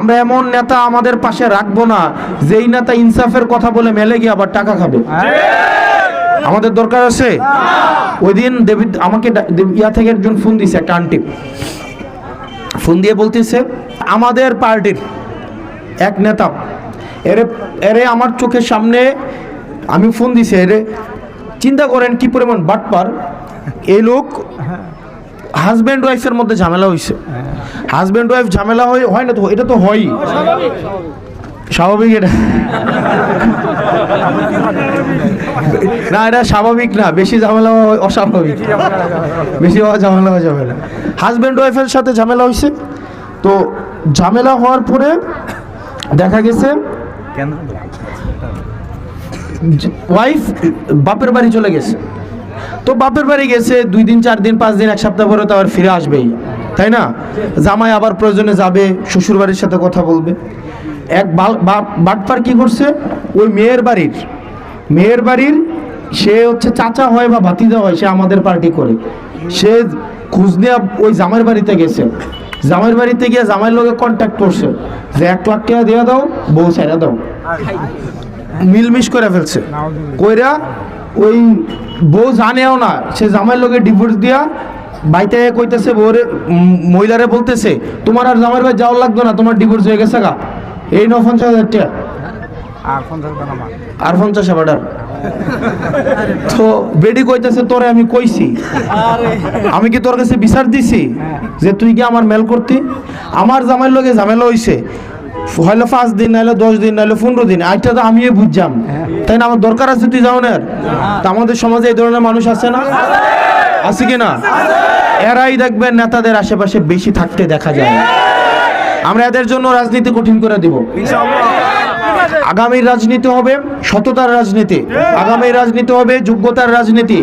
আমরা এমন নেতা আমাদের পাশে রাখবো না যেই নেতা ইনসাফের কথা বলে মেলে গিয়ে আবার টাকা খাবে। আমাদের দরকার আছে। ওই দিন আমাকে ইয়া থেকে একজন ফোন দিছে, একটা আন্টি ফোন দিয়ে বলতেছে আমাদের পার্টির এক নেতা এরে আমার চোখের সামনে আমি ফোন দিছে, এরে চিন্তা করেন কি পরিমাণ বাটপার এই লোক। হাজব্যান্ড ওয়াইফের মধ্যে ঝামেলা হয়েছে, হাজব্যান্ড ওয়াইফ ঝামেলা হয় না তো, এটা তো হয়ই স্বাভাবিক। এটা না, এটা স্বাভাবিক না, বেশি ঝামেলা অস্বাভাবিক, বেশি ঝামেলা হয়ে যাবে না। হাজব্যান্ড ওয়াইফের সাথে ঝামেলা হয়েছে, তো ঝামেলা হওয়ার পরে দেখা গেছে ওয়াইফ বাপের বাড়ি চলে গেছে। তো বাপের বাড়ি গেছে 2 দিন 4 দিন 5 দিন 1 সপ্তাহ পরে তো আবার ফিরে আসবেই, তাই না? জামাই আবার প্রয়োজনে যাবে, শ্বশুর বাড়ির সাথে কথা বলবে। এক বাটপার কি করছে, ওই মেয়ের বাড়ির সে হচ্ছে চাচা হয় বা ভাতিজা হয়, সে আমাদের পার্টি করে, সে খোঁজ নিয়ে ওই জামাইয়ের বাড়িতে গেছে। জামাইয়ের বাড়িতে গিয়ে জামাইয়ের লোকে কন্ট্যাক্ট করছে যে 1 লাখ টাকা দিয়ে দাও, বউ ছেড়ে দাও। মিলমিশ করে ফেলছে, কইরা ওই বউ জানেও না, সে জামাইয়ের লোকে ডিভোর্স দিয়া বাইতে কইতেছে বউরে, মহিলারে বলতেছে তোমার আর জামাইয়ের বাড়ি যাওয়ার লাগবে না, তোমার ডিভোর্স হয়ে গেছে গা, এই 50,000 টাকা আর 50 আবার। তো বেডি কইতেছে তোরে আমি কইছি, আমি কি তোর কাছে বিচার দিছি যে তুই কি আমার মেল করতি? আমার জামাইয়ের লোকে ঝামেলা হইছে, হইলো 5 দিন, নাইলে 10 দিন, নাইলে 15 দিন, আইটা তো আমিও বুঝলাম, তাই না? আমার দরকার আছে তুই যাও না। তা আমাদের সমাজে এই ধরনের মানুষ আছে না? আছে কি না? এরাই দেখবেন নেতাদের আশেপাশে বেশি থাকতে দেখা যায়। আমরা এদের জন্য রাজনীতি কঠিন করে দিব। আগামীর রাজনীতি হবে সততার রাজনীতি, আগামীর রাজনীতি হবে যোগ্যতার রাজনীতি।